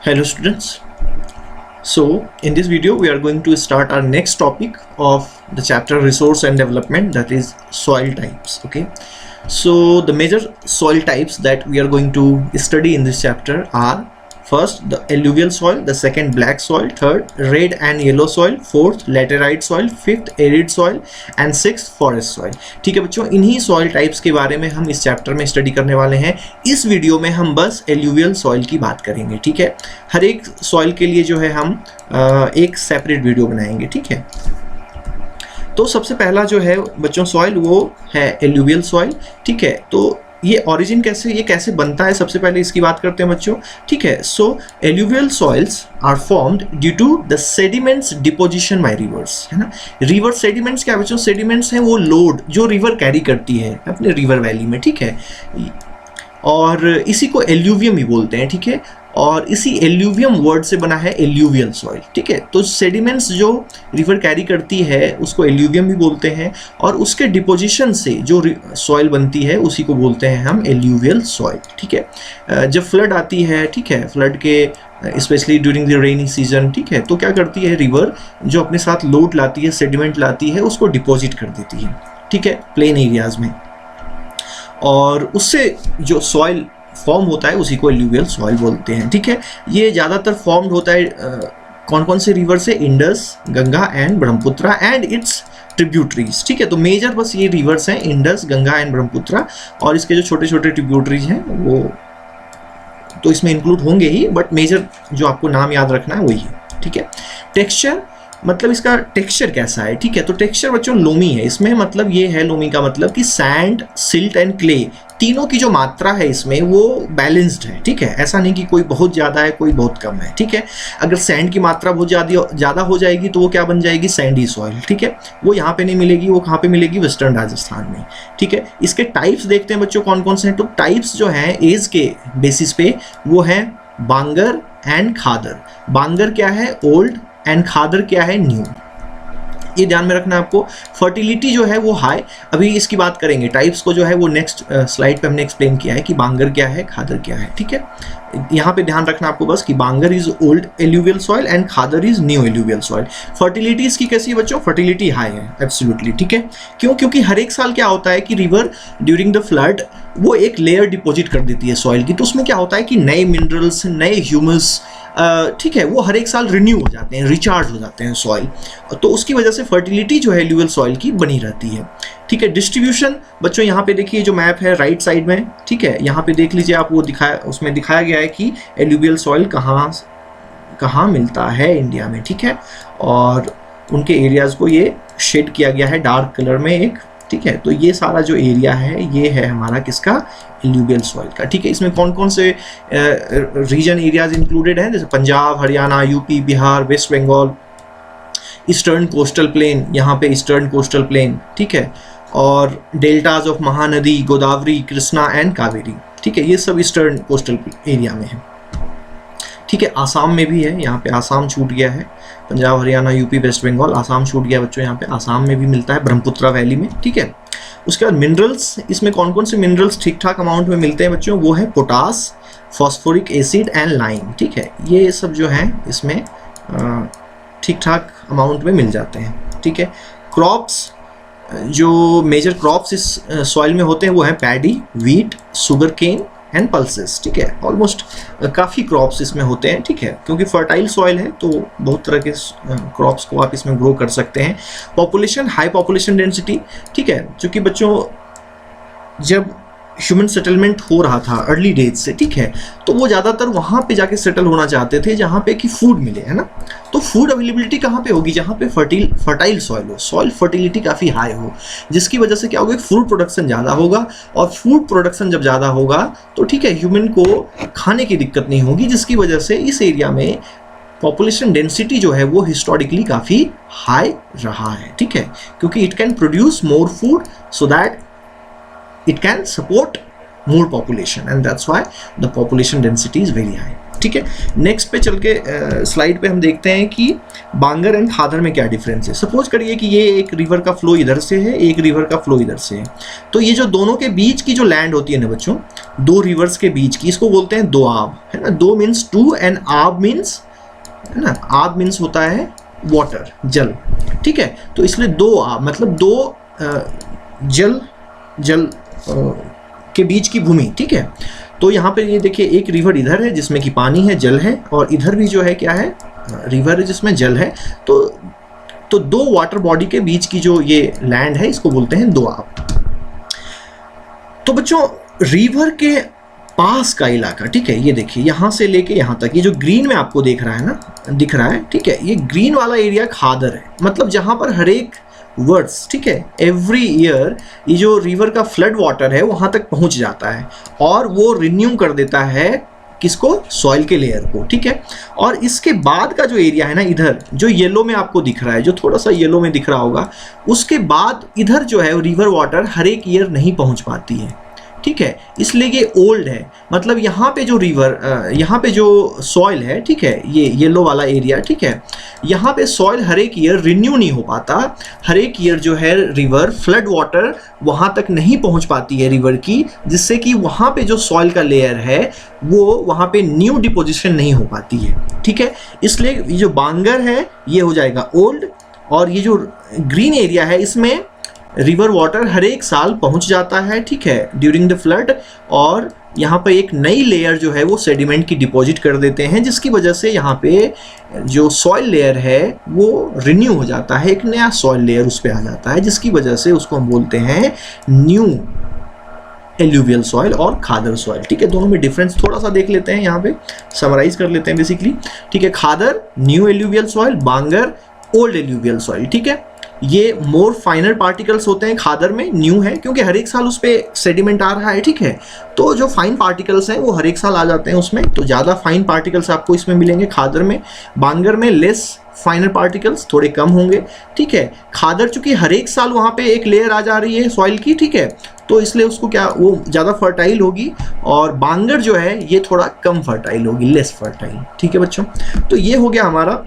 Hello students. So in this video we are going to start our next topic of the chapter resource and development, that is soil types. Okay, so the major soil types that we are going to study in this chapter are first the alluvial soil, the second black soil, third red and yellow soil, fourth laterite soil, fifth arid soil and sixth forest soil. ठीक है बच्चों, इन्हीं soil types के बारे में हम इस chapter में स्टडी करने वाले हैं। इस वीडियो में हम बस एल्यूवियल सॉइल की बात करेंगे। ठीक है, हर एक सॉइल के लिए जो है हम एक सेपरेट वीडियो बनाएंगे। ठीक है, तो सबसे पहला जो है बच्चों सॉइल वो है एल्यूवियल सॉइल। ठीक है, तो ये ओरिजिन कैसे बनता है, सबसे पहले इसकी बात करते हैं बच्चों। ठीक है, so alluvial soils are formed due to the sediments deposition by rivers, है ना। रिवर सेडिमेंट्स क्या बच्चों, सेडिमेंट्स हैं वो लोड जो रिवर कैरी करती है अपने रिवर वैली में। ठीक है, और इसी को एल्यूवियम भी बोलते हैं। ठीक है, और इसी एल्यूवियम वर्ड से बना है एल्यूवियल सॉइल। ठीक है, तो सेडिमेंट्स जो रिवर कैरी करती है उसको एल्यूवियम भी बोलते हैं, और उसके डिपोजिशन से जो सॉइल बनती है उसी को बोलते हैं हम एल्यूवियल सॉइल। ठीक है, जब फ्लड आती है, ठीक है, फ्लड के specially during the rainy season, ठीक है, तो क्या करती है रिवर जो अपने साथ लोड लाती है, सेडिमेंट लाती है, उसको डिपॉजिट कर देती है। ठीक है, प्लेन एरियाज में, और उससे जो सॉइल फॉर्म होता है उसी को एल्यूवियल सॉइल बोलते हैं। ठीक है, ये ज़्यादातर फॉर्म्ड होता है कौन कौन से रिवर से, Indus, Ganga and Brahmaputra and it's tributaries. ठीक है, तो मेजर बस ये रिवर्स हैं, इंडस, गंगा एंड ब्रह्मपुत्रा, और इसके जो छोटे छोटे ट्रिब्यूटरीज हैं वो तो इसमें इंक्लूड होंगे ही, बट मेजर जो आपको नाम याद रखना है वही है। ठीक है, टेक्सचर मतलब इसका टेक्सचर कैसा है। ठीक है, तो टेक्सचर बच्चों लोमी है इसमें, मतलब ये है लोमी का मतलब कि सैंड, सिल्ट एंड क्ले तीनों की जो मात्रा है इसमें वो बैलेंस्ड है। ठीक है, ऐसा नहीं कि कोई बहुत ज़्यादा है कोई बहुत कम है। ठीक है, अगर सैंड की मात्रा बहुत ज़्यादा हो जाएगी तो वो क्या बन जाएगी, सैंडी सॉइल। ठीक है, वो यहाँ पे नहीं मिलेगी, वो कहाँ पे मिलेगी, वेस्टर्न राजस्थान में। ठीक है, इसके टाइप्स देखते हैं बच्चों कौन कौन से हैं। तो टाइप्स जो हैं एज के बेसिस पे वो हैं बांगर एंड खादर। बांगर क्या है, ओल्ड, एंड खादर क्या है, न्यू। ये ध्यान में रखना आपको। फर्टिलिटी जो है वो हाई, अभी इसकी बात करेंगे टाइप्स को जो है वो नेक्स्ट स्लाइड पे हमने एक्सप्लेन किया है कि बांगर क्या है, खादर क्या है। ठीक है, यहाँ पे ध्यान रखना आपको बस कि bangar is old alluvial soil and khadar is new alluvial soil. Fertility इसकी कैसी है बच्चों, फर्टिलिटी हाई है एब्सोल्युटली। ठीक है, क्यों, क्योंकि हर एक साल क्या होता है कि रिवर ड्यूरिंग द फ्लड वो एक लेयर डिपॉजिट कर देती है सॉइल की, तो उसमें क्या होता है कि नए मिनरल्स, नए ह्यूमस, ठीक है, वो हर एक साल रिन्यू हो जाते हैं, रिचार्ज हो जाते हैं सॉइल, तो उसकी वजह से फर्टिलिटी जो है एल्यूवियल सॉइल की बनी रहती है। ठीक है, डिस्ट्रीब्यूशन बच्चों यहाँ पे देखिए जो मैप है राइट साइड में, ठीक है, यहाँ पे देख लीजिए आप, वो उसमें दिखाया गया है कि एल्यूवियल सॉइल कहाँ मिलता है इंडिया में। ठीक है, और उनके एरियाज को ये शेड किया गया है डार्क कलर में एक। ठीक है, तो ये सारा जो एरिया है ये है हमारा किसका, एल्यूवियल सॉइल का। ठीक है, इसमें कौन कौन से रीजन एरियाज इंक्लूडेड हैं, जैसे Punjab, Haryana, UP, Bihar, West Bengal, eastern coastal plain, यहाँ पे ईस्टर्न कोस्टल प्लेन। ठीक है, और deltas of Mahanadi, Godavari, Krishna and Kaveri. ठीक है, ये सब ईस्टर्न कोस्टल एरिया में है। ठीक है, आसाम में भी है, यहाँ पे आसाम छूट गया है, पंजाब, हरियाणा, यूपी, वेस्ट बंगाल, आसाम छूट गया बच्चों, यहाँ पे आसाम में भी मिलता है ब्रह्मपुत्रा वैली में। ठीक है, उसके बाद मिनरल्स, इसमें कौन कौन से मिनरल्स ठीक ठाक अमाउंट में मिलते हैं बच्चों, वो है potash, phosphoric acid and lime. ठीक है, ये सब जो हैं इसमें ठीक ठाक अमाउंट में मिल जाते हैं। ठीक है, क्रॉप्स, जो मेजर क्रॉप्स इस सॉइल में होते हैं वो हैं paddy, wheat, sugar cane and pulses. ठीक है, ऑलमोस्ट काफ़ी क्रॉप्स इसमें होते हैं। ठीक है, क्योंकि फर्टाइल सॉइल है तो बहुत तरह के क्रॉप्स को आप इसमें ग्रो कर सकते हैं। Population, high population density. ठीक है, क्योंकि बच्चों जब ह्यूमन सेटलमेंट हो रहा था अर्ली डेज से, ठीक है, तो वो ज़्यादातर वहाँ पे जाके सेटल होना चाहते थे जहाँ पे कि फूड मिले, है ना। तो फूड अवेलेबिलिटी कहाँ पे होगी, जहाँ पे फर्टाइल सॉइल हो, सॉइल फर्टिलिटी काफ़ी हाई हो, जिसकी वजह से क्या होगा, फूड प्रोडक्शन ज़्यादा होगा, और फूड प्रोडक्शन जब ज़्यादा होगा तो ठीक है ह्यूमन को खाने की दिक्कत नहीं होगी, जिसकी वजह से इस एरिया में पॉपुलेशन डेंसिटी जो है वो हिस्टोरिकली काफ़ी हाई रहा है। ठीक है, क्योंकि it can produce more food so that it can support more population, and that's why the population density is very high. ठीक है। नेक्स्ट पे चल के स्लाइड पे हम देखते हैं कि बांगर एंड खादर में क्या डिफरेंस है। सपोज करिए कि ये एक रिवर का फ्लो इधर से है, एक रिवर का फ्लो इधर से है, तो ये जो दोनों के बीच की जो लैंड होती है ना बच्चों, दो रिवर्स के बीच की, इसको बोलते हैं दोआब, है ना। दो मीन्स टू एंड आब मीन्स, है ना, आब मीन्स होता है वाटर, जल, ठीक है। तो इसलिए दो आब मतलब दो जल के बीच की भूमि, ठीक है। तो यहाँ पे ये देखिए एक रिवर इधर है जिसमें कि पानी है, जल है, और इधर भी जो है क्या है, रिवर है जिसमें जल है। तो दो वाटर बॉडी के बीच की जो ये लैंड है इसको बोलते हैं दोआब। तो बच्चों रिवर के पास का इलाका, ठीक है, ये देखिए यहाँ से लेके यहाँ तक, ये जो ग्रीन में आपको दिख रहा है, ठीक है, ये ग्रीन वाला एरिया खादर है, मतलब जहाँ पर हर एक वर्ड्स, ठीक है, एवरी ईयर ये जो रिवर का फ्लड वाटर है वहाँ तक पहुँच जाता है और वो रिन्यू कर देता है किसको, सॉइल के लेयर को, ठीक है। और इसके बाद का जो एरिया है ना, इधर जो येलो में आपको दिख रहा है, जो थोड़ा सा येलो में दिख रहा होगा, उसके बाद इधर जो है रिवर वाटर हर एक ईयर नहीं पहुँच पाती है, ठीक है। इसलिए ये ओल्ड है, मतलब यहाँ पे जो रिवर, यहाँ पे जो सॉइल है, ठीक है, ये येलो वाला एरिया, ठीक है, यहाँ पे सॉइल हर एक ईयर रिन्यू नहीं हो पाता। हर एक ईयर जो है रिवर फ्लड वाटर वहाँ तक नहीं पहुँच पाती है रिवर की, जिससे कि वहाँ पे जो सॉइल का लेयर है वो वहाँ पे न्यू डिपोजिशन नहीं हो पाती है, ठीक है। इसलिए ये जो बांगर है ये हो जाएगा ओल्ड, और ये जो ग्रीन एरिया है इसमें रिवर वाटर हर एक साल पहुंच जाता है, ठीक है, ड्यूरिंग द फ्लड, और यहाँ पे एक नई लेयर जो है वो सेडिमेंट की डिपॉजिट कर देते हैं, जिसकी वजह से यहाँ पे जो सॉइल लेयर है वो रिन्यू हो जाता है, एक नया सॉइल लेयर उस पर आ जाता है, जिसकी वजह से उसको हम बोलते हैं न्यू एल्यूवियल सॉइल और खादर सॉइल, ठीक है। दोनों में डिफरेंस थोड़ा सा देख लेते हैं, यहाँ पे समराइज कर लेते हैं बेसिकली, ठीक है। खादर न्यू एल्यूवियल सॉइल, बांगर ओल्ड एल्यूवियल सॉइल, ठीक है। ये मोर फाइनर पार्टिकल्स होते हैं खादर में, न्यू है क्योंकि हर एक साल उस पर सेडिमेंट आ रहा है, ठीक है। तो जो फाइन पार्टिकल्स हैं वो हर एक साल आ जाते हैं उसमें, तो ज़्यादा फाइन पार्टिकल्स आपको इसमें मिलेंगे खादर में। बांगर में लेस फाइनर पार्टिकल्स, थोड़े कम होंगे, ठीक है। खादर चूंकि हर एक साल वहाँ पे एक लेयर आ जा रही है सॉइल की, ठीक है, तो इसलिए उसको क्या, वो ज़्यादा फर्टाइल होगी, और बांगर जो है ये थोड़ा कम फर्टाइल होगी, लेस फर्टाइल, ठीक है बच्चों। तो ये हो गया हमारा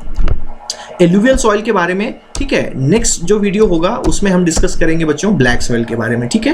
एल्यूवियल सॉइल के बारे में, ठीक है। नेक्स्ट जो वीडियो होगा उसमें हम डिस्कस करेंगे बच्चों ब्लैक सॉइल के बारे में, ठीक है।